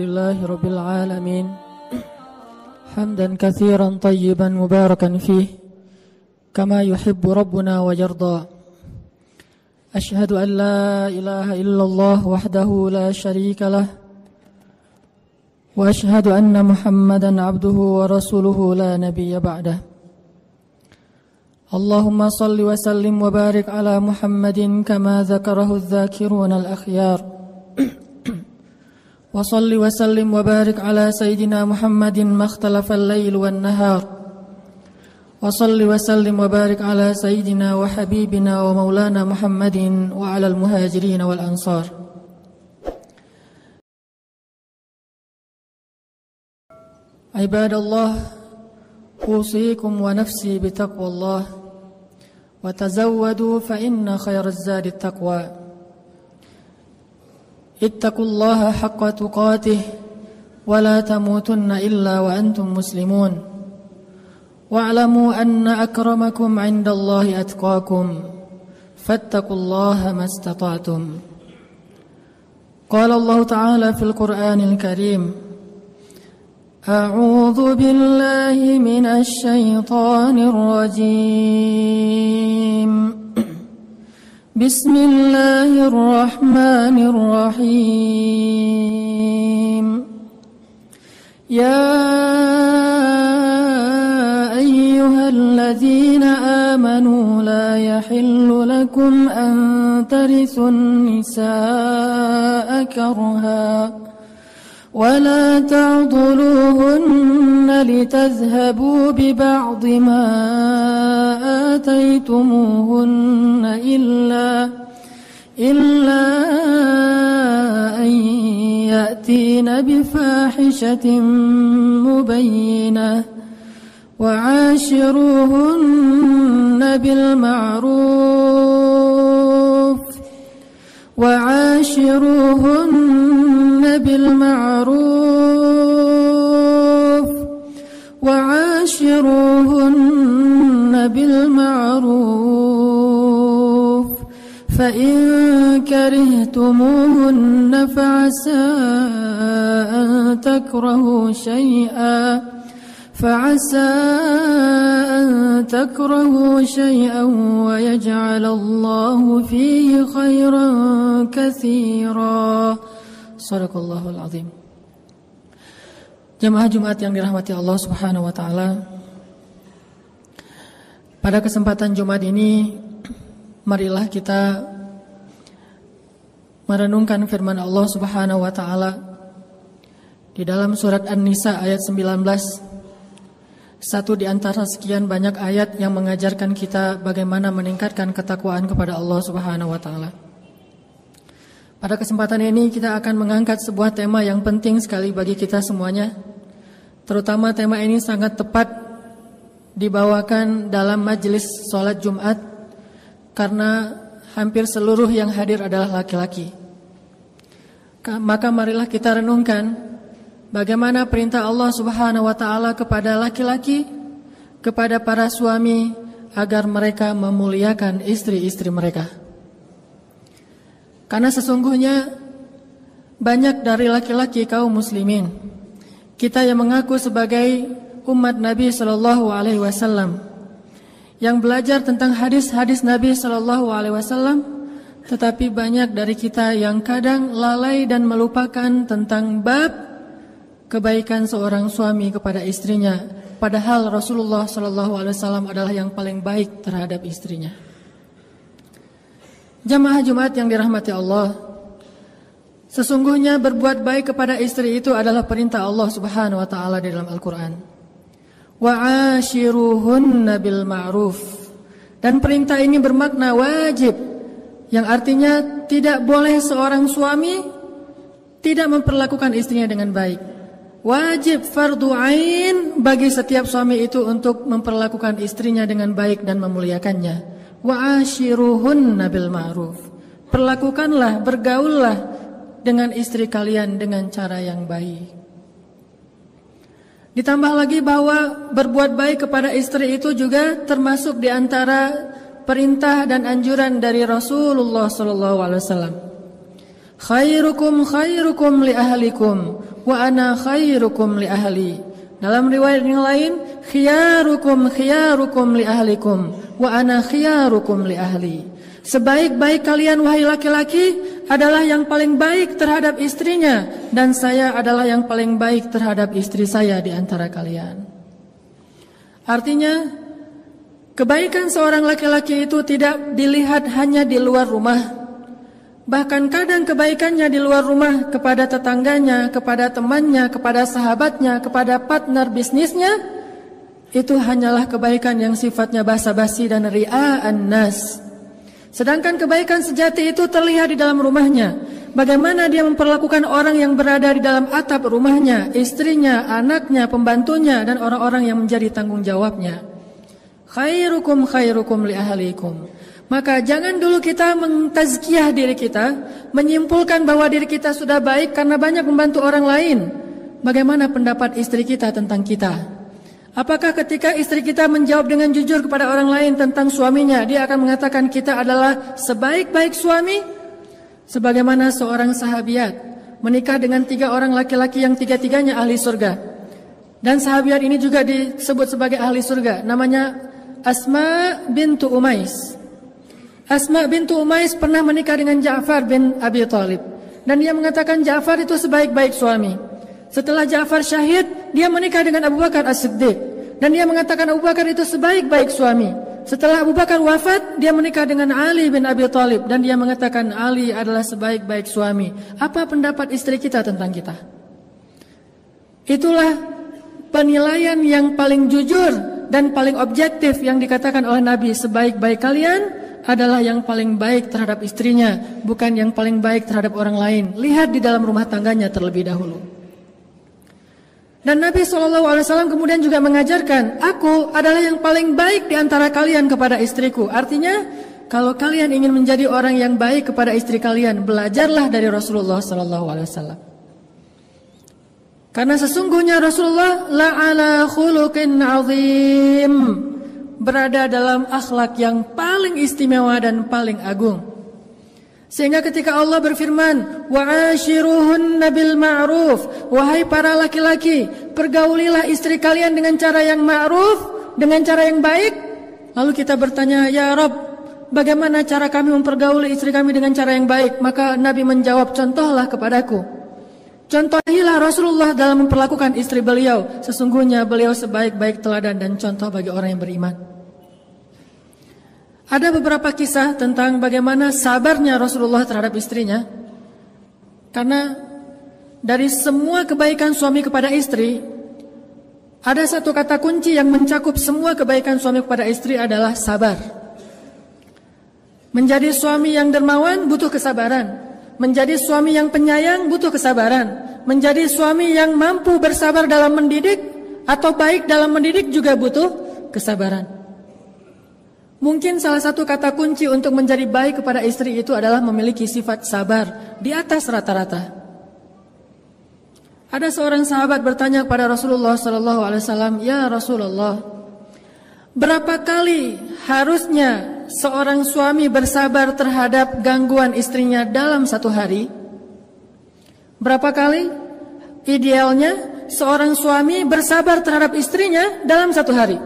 لله رب العالمين حمدا كثيرا طيبا مباركا فيه كما يحب ربنا ويرضى. أشهد أن لا إله إلا الله وحده لا شريك له وأشهد أن محمدا عبده ورسوله لا نبي بعده. اللهم صل وسلم وبارك على محمد كما ذكره الذاكرون الأخيار وصل وسلم وبارك على سيدنا محمد ما اختلف الليل والنهار وصل وسلم وبارك على سيدنا وحبيبنا ومولانا محمد وعلى المهاجرين والأنصار. عباد الله، أوصيكم ونفسي بتقوى الله وتزودوا فإن خير الزاد التقوى. اتقوا الله حق تقاته ولا تموتن إلا وأنتم مسلمون واعلموا أن أكرمكم عند الله أتقاكم فاتقوا الله ما استطعتم. قال الله تعالى في القرآن الكريم: أعوذ بالله من الشيطان الرجيم. بسم الله الرحمن الرحيم. يا أيها الذين آمنوا لا يحل لكم أن ترثوا النساء كرها ولا تعضلوهن لتذهبوا ببعض ما آتيتموهن إلا أن يأتين بفاحشة مبينة وعاشروهن بالمعروف فإن كرهتموهن فعسى أن تكرهوا شيئا ويجعل الله فيه خيرا كثيرا. Sadaqallahul azim. Jamaah Jumat yang dirahmati Allah Subhanahu wa taala. Pada kesempatan Jumat ini, marilah kita merenungkan firman Allah Subhanahu wa taala di dalam surat An-Nisa ayat 19. Satu di antara sekian banyak ayat yang mengajarkan kita bagaimana meningkatkan ketakwaan kepada Allah Subhanahu wa taala. Pada kesempatan ini kita akan mengangkat sebuah tema yang penting sekali bagi kita semuanya. Terutama tema ini sangat tepat dibawakan dalam majelis sholat Jumat karena hampir seluruh yang hadir adalah laki-laki. Maka marilah kita renungkan bagaimana perintah Allah Subhanahu wa taala kepada laki-laki, kepada para suami agar mereka memuliakan istri-istri mereka. Karena sesungguhnya banyak dari laki-laki kaum muslimin, kita yang mengaku sebagai umat Nabi sallallahu alaihi wasallam, yang belajar tentang hadis-hadis Nabi sallallahu alaihi wasallam, tetapi banyak dari kita yang kadang lalai dan melupakan tentang bab kebaikan seorang suami kepada istrinya, padahal Rasulullah sallallahu alaihi wasallam adalah yang paling baik terhadap istrinya. Jamaah Jumat yang dirahmati Allah, sesungguhnya berbuat baik kepada istri itu adalah perintah Allah Subhanahu wa taala di dalam Al-Qur'an. Wa'ashiruhunna bil ma'ruf. Dan perintah ini bermakna wajib, yang artinya tidak boleh seorang suami tidak memperlakukan istrinya dengan baik. Wajib fardu ain bagi setiap suami itu untuk memperlakukan istrinya dengan baik dan memuliakannya. Wa'ashiruhunna bil ma'ruf. Perlakukanlah, bergaullah dengan istri kalian dengan cara yang baik. Ditambah lagi bahwa berbuat baik kepada istri itu juga termasuk di antara perintah dan anjuran dari Rasulullah sallallahu alaihi wasallam. Khairukum khairukum li ahlikum wa ana khairukum li ahli. Dalam riwayat yang lain, khiyarukum khiyarukum li ahlikum wa ana khiyarukum li ahli. Sebaik-baik kalian wahai laki-laki adalah yang paling baik terhadap istrinya, dan saya adalah yang paling baik terhadap istri saya di antara kalian. Artinya, kebaikan seorang laki-laki itu tidak dilihat hanya di luar rumah. Bahkan kadang kebaikannya di luar rumah kepada tetangganya, kepada temannya, kepada sahabatnya, kepada partner bisnisnya, itu hanyalah kebaikan yang sifatnya basa-basi dan ria'an nas. Sedangkan kebaikan sejati itu terlihat di dalam rumahnya. Bagaimana dia memperlakukan orang yang berada di dalam atap rumahnya, istrinya, anaknya, pembantunya, dan orang-orang yang menjadi tanggung jawabnya. Khairukum khairukum li ahlikum. Maka jangan dulu kita mentazkiyah diri kita, menyimpulkan bahwa diri kita sudah baik karena banyak membantu orang lain. Bagaimana pendapat istri kita tentang kita? Apakah ketika istri kita menjawab dengan jujur kepada orang lain tentang suaminya, dia akan mengatakan kita adalah sebaik-baik suami? Sebagaimana seorang sahabiat menikah dengan 3 orang laki-laki yang tiga-tiganya ahli surga. Dan sahabiat ini juga disebut sebagai ahli surga. Namanya Asma bintu Umais. Asma bintu Umais pernah menikah dengan Ja'far bin Abi Thalib. Dan dia mengatakan Ja'far itu sebaik-baik suami. Setelah Ja'far syahid, dia menikah dengan Abu Bakar As-Siddiq. Dan dia mengatakan Abu Bakar itu sebaik-baik suami. Setelah Abu Bakar wafat, dia menikah dengan Ali bin Abi Thalib. Dan dia mengatakan Ali adalah sebaik-baik suami. Apa pendapat istri kita tentang kita? Itulah penilaian yang paling jujur dan paling objektif yang dikatakan oleh Nabi. Sebaik-baik kalian adalah yang paling baik terhadap istrinya, bukan yang paling baik terhadap orang lain. Lihat di dalam rumah tangganya terlebih dahulu. Dan Nabi SAW kemudian juga mengajarkan, aku adalah yang paling baik di antara kalian kepada istriku. Artinya, kalau kalian ingin menjadi orang yang baik kepada istri kalian, belajarlah dari Rasulullah SAW. Karena sesungguhnya Rasulullah la'ala khuluqin azim, berada dalam akhlak yang paling istimewa dan paling agung. Sehingga ketika Allah berfirman, wa'ashiruhunna bil ma'ruf, wahai para laki-laki, pergaulilah istri kalian dengan cara yang ma'ruf, dengan cara yang baik. Lalu kita bertanya, ya Rabb, bagaimana cara kami mempergauli istri kami dengan cara yang baik? Maka Nabi menjawab, contohlah kepadaku. Contohilah Rasulullah dalam memperlakukan istri beliau. Sesungguhnya beliau sebaik-baik teladan dan contoh bagi orang yang beriman. Ada beberapa kisah tentang bagaimana sabarnya Rasulullah terhadap istrinya. Karena dari semua kebaikan suami kepada istri, ada satu kata kunci yang mencakup semua kebaikan suami kepada istri adalah sabar. Menjadi suami yang dermawan butuh kesabaran. Menjadi suami yang penyayang butuh kesabaran. Menjadi suami yang mampu bersabar dalam mendidik atau baik dalam mendidik juga butuh kesabaran. Mungkin salah satu kata kunci untuk menjadi baik kepada istri itu adalah memiliki sifat sabar di atas rata-rata. Ada seorang sahabat bertanya kepada Rasulullah SAW, ya Rasulullah, berapa kali harusnya seorang suami bersabar terhadap gangguan istrinya dalam satu hari? Berapa kali idealnya seorang suami bersabar terhadap istrinya dalam satu hari?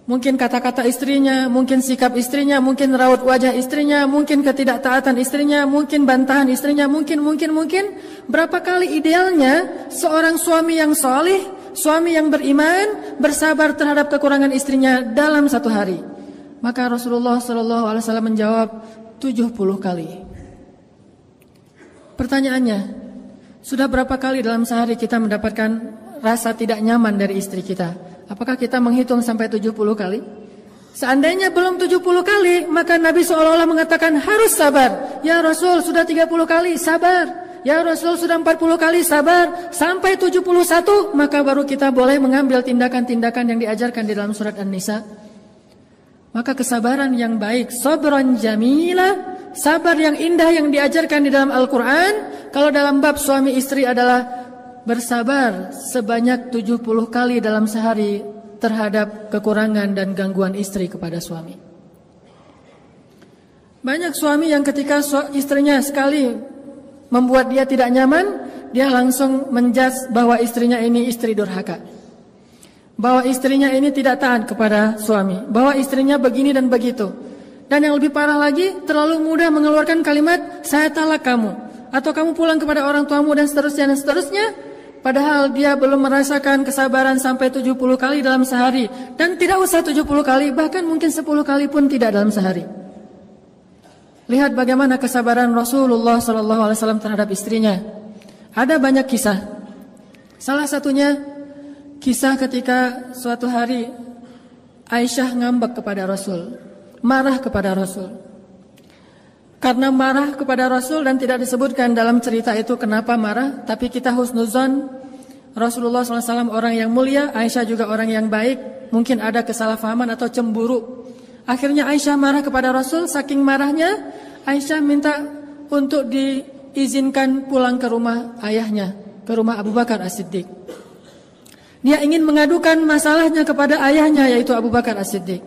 Mungkin kata-kata istrinya, mungkin sikap istrinya, mungkin raut wajah istrinya, mungkin ketidaktaatan istrinya, mungkin bantahan istrinya, mungkin. Berapa kali idealnya seorang suami yang salih, suami yang beriman, bersabar terhadap kekurangan istrinya dalam satu hari? Maka Rasulullah SAW menjawab 70 kali. Pertanyaannya, sudah berapa kali dalam sehari kita mendapatkan rasa tidak nyaman dari istri kita? Apakah kita menghitung sampai 70 kali? Seandainya belum 70 kali, maka Nabi seolah-olah mengatakan harus sabar. Ya Rasul, sudah 30 kali, sabar. Ya Rasul, sudah 40 kali, sabar. Sampai 71, maka baru kita boleh mengambil tindakan-tindakan yang diajarkan di dalam surat An-Nisa. Maka kesabaran yang baik, sabran jamila, sabar yang indah yang diajarkan di dalam Al-Quran, kalau dalam bab suami istri adalah bersabar sebanyak 70 kali dalam sehari terhadap kekurangan dan gangguan istri kepada suami. Banyak suami yang ketika istrinya sekali membuat dia tidak nyaman, dia langsung menjudge bahwa istrinya ini istri durhaka, bahwa istrinya ini tidak taat kepada suami, bahwa istrinya begini dan begitu. Dan yang lebih parah lagi, terlalu mudah mengeluarkan kalimat saya talak kamu, atau kamu pulang kepada orang tuamu, dan seterusnya dan seterusnya. Padahal dia belum merasakan kesabaran sampai 70 kali dalam sehari. Dan tidak usah 70 kali, bahkan mungkin 10 kali pun tidak dalam sehari. Lihat bagaimana kesabaran Rasulullah SAW terhadap istrinya. Ada banyak kisah. Salah satunya kisah ketika suatu hari Aisyah ngambek kepada Rasul, marah kepada Rasul. Karena marah kepada Rasul dan tidak disebutkan dalam cerita itu kenapa marah, tapi kita husnuzon Rasulullah SAW orang yang mulia, Aisyah juga orang yang baik, mungkin ada kesalahpahaman atau cemburu. Akhirnya Aisyah marah kepada Rasul, saking marahnya Aisyah minta untuk diizinkan pulang ke rumah ayahnya, ke rumah Abu Bakar As-Siddiq. Dia ingin mengadukan masalahnya kepada ayahnya, yaitu Abu Bakar As-Siddiq.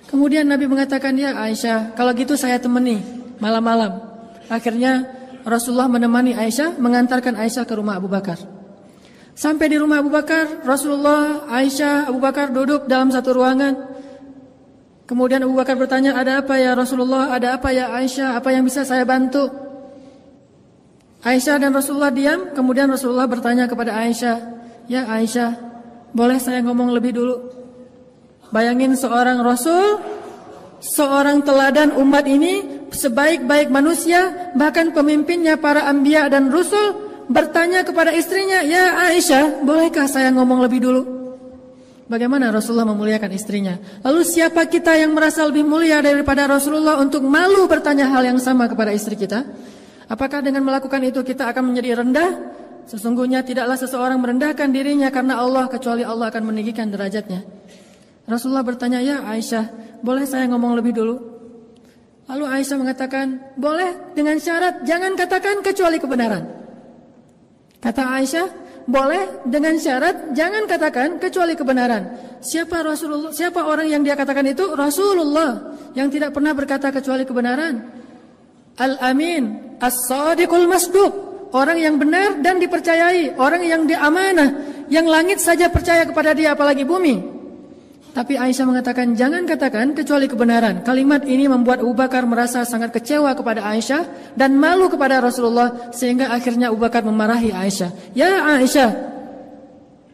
Kemudian Nabi mengatakan, ya Aisyah, kalau gitu saya temani malam-malam. Akhirnya Rasulullah menemani Aisyah, mengantarkan Aisyah ke rumah Abu Bakar. Sampai di rumah Abu Bakar, Rasulullah, Aisyah, Abu Bakar duduk dalam satu ruangan. Kemudian Abu Bakar bertanya, ada apa ya Rasulullah, ada apa ya Aisyah, apa yang bisa saya bantu? Aisyah dan Rasulullah diam. Kemudian Rasulullah bertanya kepada Aisyah, ya Aisyah, boleh saya ngomong lebih dulu? Bayangin seorang Rasul, seorang teladan umat ini, sebaik-baik manusia, bahkan pemimpinnya para anbiya dan rusul, bertanya kepada istrinya, ya Aisyah, bolehkah saya ngomong lebih dulu? Bagaimana Rasulullah memuliakan istrinya? Lalu siapa kita yang merasa lebih mulia daripada Rasulullah untuk malu bertanya hal yang sama kepada istri kita? Apakah dengan melakukan itu kita akan menjadi rendah? Sesungguhnya tidaklah seseorang merendahkan dirinya karena Allah, kecuali Allah akan meninggikan derajatnya. Rasulullah bertanya, ya Aisyah, boleh saya ngomong lebih dulu? Lalu Aisyah mengatakan, boleh dengan syarat jangan katakan kecuali kebenaran. Kata Aisyah, boleh dengan syarat jangan katakan kecuali kebenaran. Siapa Rasulullah? Siapa orang yang dia katakan itu? Rasulullah yang tidak pernah berkata kecuali kebenaran. Al-Amin, As-Sadiqul Masduq, orang yang benar dan dipercayai, orang yang diamanah, yang langit saja percaya kepada dia apalagi bumi. Tapi Aisyah mengatakan jangan katakan kecuali kebenaran. Kalimat ini membuat Abu Bakar merasa sangat kecewa kepada Aisyah dan malu kepada Rasulullah, sehingga akhirnya Abu Bakar memarahi Aisyah. Ya Aisyah,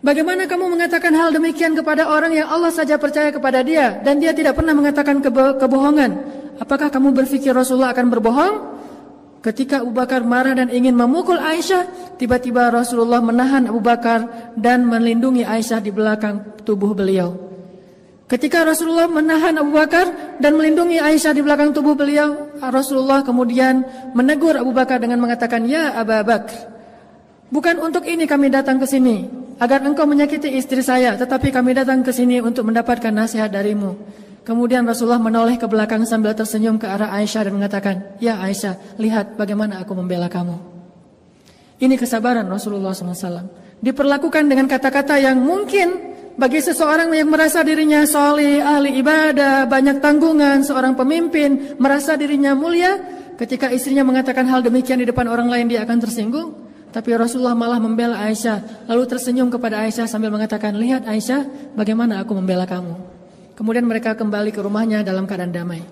bagaimana kamu mengatakan hal demikian kepada orang yang Allah saja percaya kepada dia dan dia tidak pernah mengatakan kebohongan? Apakah kamu berpikir Rasulullah akan berbohong? Ketika Abu Bakar marah dan ingin memukul Aisyah, tiba-tiba Rasulullah menahan Abu Bakar dan melindungi Aisyah di belakang tubuh beliau. Ketika Rasulullah menahan Abu Bakar dan melindungi Aisyah di belakang tubuh beliau, Rasulullah kemudian menegur Abu Bakar dengan mengatakan, ya Abu Bakar, bukan untuk ini kami datang ke sini, agar engkau menyakiti istri saya, tetapi kami datang ke sini untuk mendapatkan nasihat darimu. Kemudian Rasulullah menoleh ke belakang sambil tersenyum ke arah Aisyah dan mengatakan, ya Aisyah, lihat bagaimana aku membela kamu. Ini kesabaran Rasulullah SAW. Diperlakukan dengan kata-kata yang mungkin bagi seseorang yang merasa dirinya soleh, ahli ibadah, banyak tanggungan, seorang pemimpin, merasa dirinya mulia, ketika istrinya mengatakan hal demikian di depan orang lain dia akan tersinggung. Tapi Rasulullah malah membela Aisyah, lalu tersenyum kepada Aisyah sambil mengatakan, lihat Aisyah, bagaimana aku membela kamu. Kemudian mereka kembali ke rumahnya dalam keadaan damai.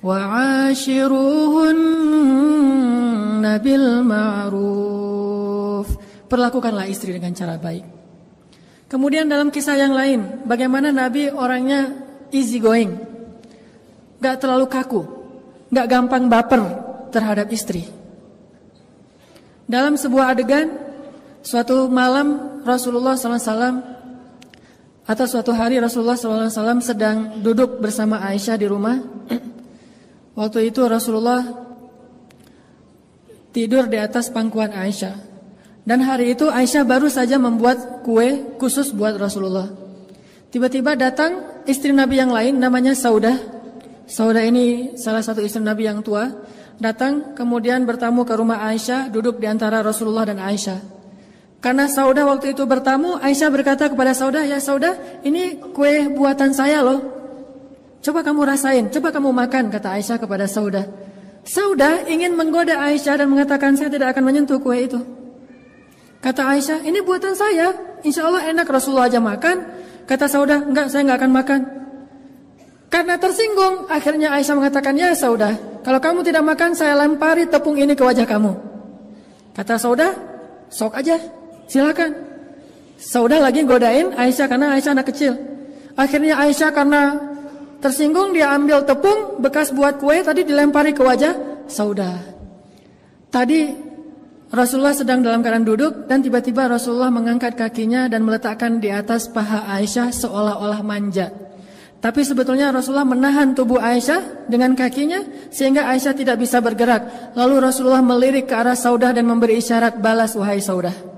Wa'ashiruhunna bil ma'ruf. Perlakukanlah istri dengan cara baik. Kemudian dalam kisah yang lain, bagaimana Nabi orangnya easy going, gak terlalu kaku, gak gampang baper terhadap istri. Dalam sebuah adegan, suatu malam Rasulullah SAW, atau suatu hari Rasulullah SAW sedang duduk bersama Aisyah di rumah. Waktu itu Rasulullah tidur di atas pangkuan Aisyah. Dan hari itu Aisyah baru saja membuat kue khusus buat Rasulullah. Tiba-tiba datang istri Nabi yang lain namanya Saudah. Saudah ini salah satu istri Nabi yang tua. Datang kemudian bertamu ke rumah Aisyah, duduk di antara Rasulullah dan Aisyah. Karena Saudah waktu itu bertamu, Aisyah berkata kepada Saudah, ya Saudah, ini kue buatan saya loh. Coba kamu rasain, coba kamu makan, kata Aisyah kepada Saudah. Saudah ingin menggoda Aisyah dan mengatakan, saya tidak akan menyentuh kue itu. Kata Aisyah, ini buatan saya, insya Allah enak, Rasulullah aja makan. Kata Saudah, enggak, saya enggak akan makan. Karena tersinggung, akhirnya Aisyah mengatakan, ya Saudah, kalau kamu tidak makan, saya lempari tepung ini ke wajah kamu. Kata Saudah, sok aja, silakan. Saudah lagi godain Aisyah karena Aisyah anak kecil. Akhirnya Aisyah karena tersinggung, dia ambil tepung bekas buat kue tadi dilempari ke wajah Saudah. Tadi Rasulullah sedang dalam keadaan duduk dan tiba-tiba Rasulullah mengangkat kakinya dan meletakkan di atas paha Aisyah seolah-olah manja. Tapi sebetulnya Rasulullah menahan tubuh Aisyah dengan kakinya sehingga Aisyah tidak bisa bergerak. Lalu Rasulullah melirik ke arah Saudah dan memberi isyarat, balas wahai Saudah.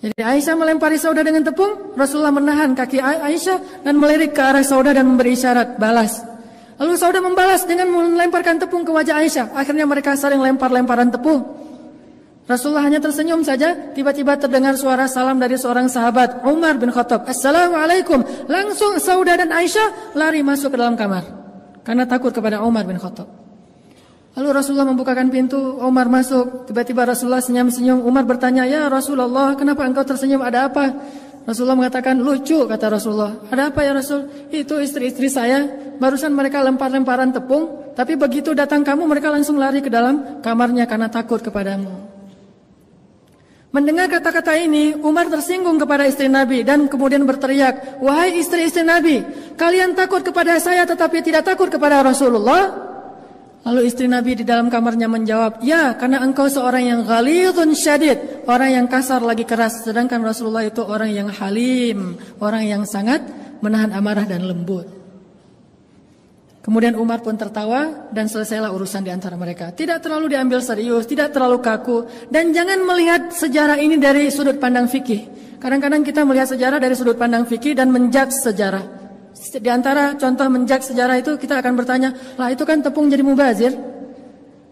Jadi Aisyah melempari Saudah dengan tepung, Rasulullah menahan kaki Aisyah dan melirik ke arah Saudah dan memberi isyarat, balas. Lalu Saudah membalas dengan melemparkan tepung ke wajah Aisyah. Akhirnya mereka saling lempar-lemparan tepung. Rasulullah hanya tersenyum saja, tiba-tiba terdengar suara salam dari seorang sahabat, Umar bin Khattab. Assalamualaikum. Langsung Saudah dan Aisyah lari masuk ke dalam kamar karena takut kepada Umar bin Khattab. Lalu Rasulullah membukakan pintu, Umar masuk. Tiba-tiba Rasulullah senyum-senyum. Umar bertanya, ya Rasulullah, kenapa engkau tersenyum, ada apa? Rasulullah mengatakan, lucu, kata Rasulullah. Ada apa ya Rasul? Itu istri-istri saya, barusan mereka lempar-lemparan tepung, tapi begitu datang kamu mereka langsung lari ke dalam kamarnya karena takut kepadamu. Mendengar kata-kata ini, Umar tersinggung kepada istri Nabi dan kemudian berteriak, wahai istri-istri Nabi, kalian takut kepada saya tetapi tidak takut kepada Rasulullah? Lalu istri Nabi di dalam kamarnya menjawab, ya, karena engkau seorang yang ghalidhun syadid, orang yang kasar lagi keras, sedangkan Rasulullah itu orang yang halim, orang yang sangat menahan amarah dan lembut. Kemudian Umar pun tertawa dan selesailah urusan di antara mereka. Tidak terlalu diambil serius, tidak terlalu kaku. Dan jangan melihat sejarah ini dari sudut pandang fikih. Kadang-kadang kita melihat sejarah dari sudut pandang fikih dan menjudge sejarah. Di antara contoh menjudge sejarah itu kita akan bertanya, lah itu kan tepung jadi mubazir.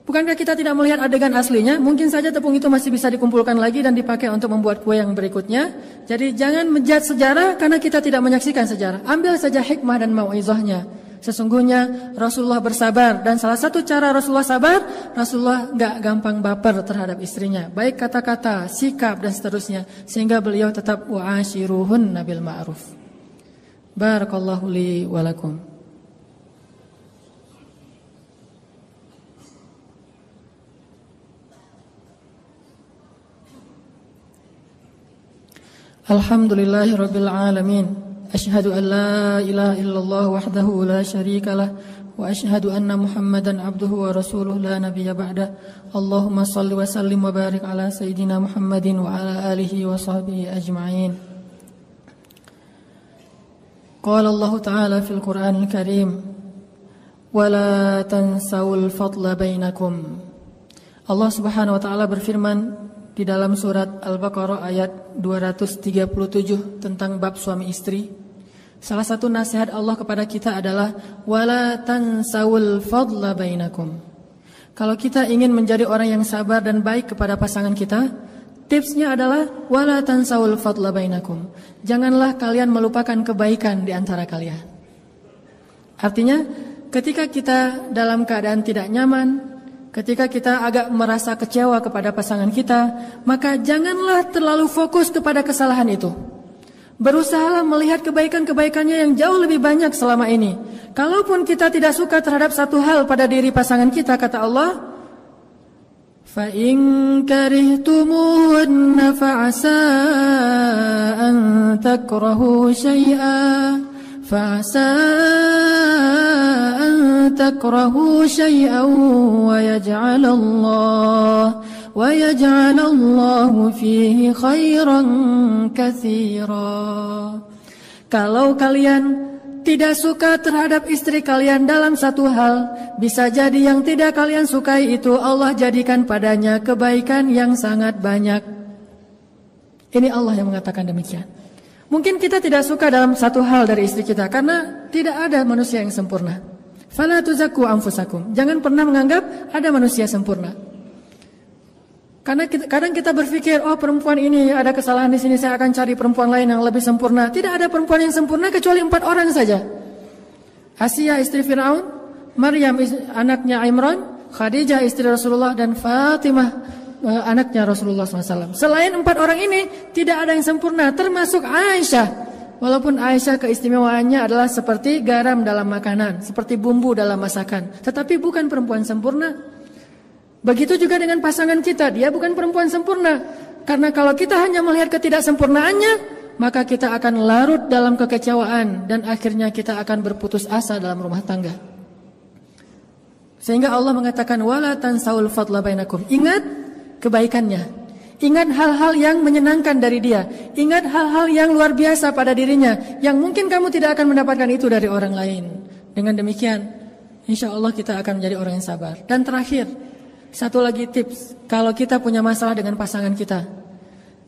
Bukankah kita tidak melihat adegan aslinya? Mungkin saja tepung itu masih bisa dikumpulkan lagi dan dipakai untuk membuat kue yang berikutnya. Jadi jangan menjudge sejarah karena kita tidak menyaksikan sejarah. Ambil saja hikmah dan mau'izahnya. Sesungguhnya Rasulullah bersabar dan salah satu cara Rasulullah sabar, Rasulullah gak gampang baper terhadap istrinya. Baik kata-kata, sikap dan seterusnya. Sehingga beliau tetap wa'ashiruhunna bil ma'ruf. Barakallahu li walakum. Alhamdulillahi rabbil alamin. Ashhadu an la ilaha illallah wahdahu la syarika lah wa ashhadu anna Muhammadan abduhu wa rasuluh la nabiyya ba'da. Allahumma salli wa sallim wa barik ala sayyidina Muhammadin wa ala alihi wa sahbihi ajma'in. Qala Allah Ta'ala fil Qur'anil Karim, wa la tansawul fadla bainakum. Allah Subhanahu wa taala berfirman di dalam surat Al-Baqarah ayat 237 tentang bab suami istri. Salah satu nasihat Allah kepada kita adalah wala tansawul fadla bainakum. Kalau kita ingin menjadi orang yang sabar dan baik kepada pasangan kita, tipsnya adalah wala tansawul fadla bainakum. Janganlah kalian melupakan kebaikan di antara kalian. Artinya, ketika kita dalam keadaan tidak nyaman, ketika kita agak merasa kecewa kepada pasangan kita, maka janganlah terlalu fokus kepada kesalahan itu. Berusahalah melihat kebaikan-kebaikannya yang jauh lebih banyak selama ini. Kalaupun kita tidak suka terhadap satu hal pada diri pasangan kita, kata Allah, fa in karihtumuhunna fa'asa an takrahu syai'an fa'asa an takrahu syai'an wa yaj'alallahu fihi khairan katsira. Kalau kalian tidak suka terhadap istri kalian dalam satu hal, bisa jadi yang tidak kalian sukai itu Allah jadikan padanya kebaikan yang sangat banyak. Ini Allah yang mengatakan demikian. Mungkin kita tidak suka dalam satu hal dari istri kita karena tidak ada manusia yang sempurna. Fala tuzakku anfusakum. Jangan pernah menganggap ada manusia sempurna. Karena kadang kita berpikir, oh perempuan ini ada kesalahan di sini, saya akan cari perempuan lain yang lebih sempurna. Tidak ada perempuan yang sempurna kecuali 4 orang saja. Asia istri Fir'aun, Maryam anaknya Imran, Khadijah istri Rasulullah, dan Fatimah anaknya Rasulullah SAW. Selain 4 orang ini tidak ada yang sempurna, termasuk Aisyah. Walaupun Aisyah keistimewaannya adalah seperti garam dalam makanan, seperti bumbu dalam masakan, tetapi bukan perempuan sempurna. Begitu juga dengan pasangan kita, dia bukan perempuan sempurna. Karena kalau kita hanya melihat ketidaksempurnaannya, maka kita akan larut dalam kekecewaan dan akhirnya kita akan berputus asa dalam rumah tangga. Sehingga Allah mengatakan wala tansaul fadla bainakum. Ingat kebaikannya. Ingat hal-hal yang menyenangkan dari dia. Ingat hal-hal yang luar biasa pada dirinya yang mungkin kamu tidak akan mendapatkan itu dari orang lain. Dengan demikian, insya Allah kita akan menjadi orang yang sabar. Dan terakhir, satu lagi tips, kalau kita punya masalah dengan pasangan kita,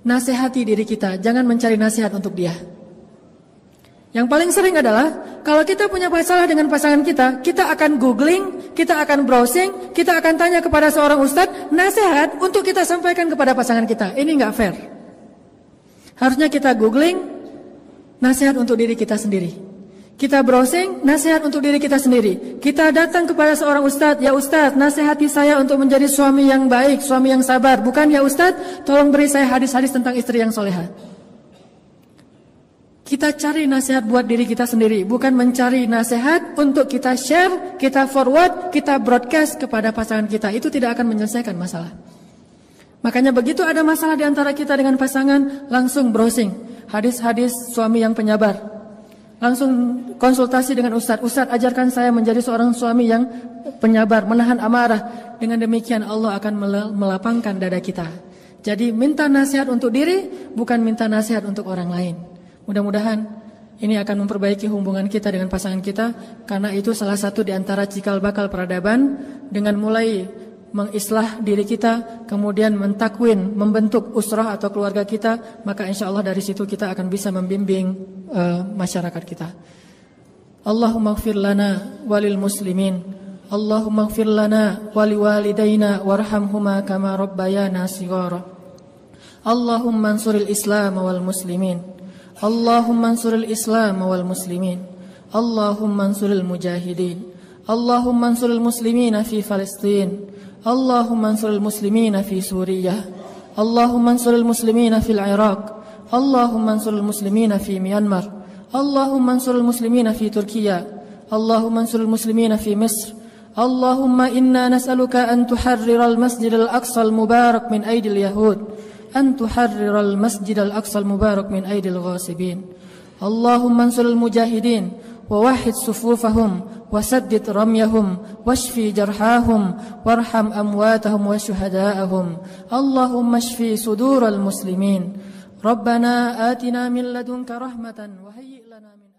nasihati diri kita, jangan mencari nasihat untuk dia. Yang paling sering adalah kalau kita punya masalah dengan pasangan kita, kita akan googling, kita akan browsing, kita akan tanya kepada seorang ustadz nasihat untuk kita sampaikan kepada pasangan kita. Ini nggak fair. Harusnya kita googling nasihat untuk diri kita sendiri. Kita browsing nasihat untuk diri kita sendiri. Kita datang kepada seorang ustadz, ya ustadz, nasihati saya untuk menjadi suami yang baik, suami yang sabar. Bukan ya ustadz, tolong beri saya hadis-hadis tentang istri yang solehah. Kita cari nasihat buat diri kita sendiri, bukan mencari nasihat untuk kita share, kita forward, kita broadcast kepada pasangan kita. Itu tidak akan menyelesaikan masalah. Makanya begitu ada masalah di antara kita dengan pasangan, langsung browsing hadis-hadis suami yang penyabar. Langsung konsultasi dengan ustadz. Ustadz, ajarkan saya menjadi seorang suami yang penyabar, menahan amarah. Dengan demikian Allah akan melapangkan dada kita. Jadi minta nasihat untuk diri, bukan minta nasihat untuk orang lain. Mudah-mudahan ini akan memperbaiki hubungan kita dengan pasangan kita, karena itu salah satu di antara cikal bakal peradaban. Dengan mulai mengislah diri kita, kemudian mentakwin, membentuk usrah atau keluarga kita, maka insya Allah dari situ kita akan bisa membimbing masyarakat kita. Allahumma ighfir lana walil muslimin, Allahumma ighfir lana wali walidayna warhamhuma kama rabbayana shighara. Allahumma ansuril islam wal muslimin, Allahumma ansuril Islam wal muslimin, Allahumma ansuril mujahidin, Allahumma ansuril muslimina fi Palestin, Allahumma ansuril muslimina fi Suriah, Allahumma ansuril muslimina fil Iraq, Allahumma ansuril muslimina fi Myanmar, Allahumma ansuril muslimina fi Turkiya, Allahumma ansuril muslimina fi Misr. Allahumma inna nas'aluka an tuharriral masjidal aqsal mubarak min aidil yahud, أن تحرر المسجد الأقصى المبارك من أيدي الغاصبين. اللهم انصر المجاهدين ووحد صفوفهم وسدد رميهم واشفي جرحاهم وارحم أمواتهم وشهداءهم. اللهم اشفي صدور المسلمين. ربنا آتنا من لدنك رحمة وهيئ لنا من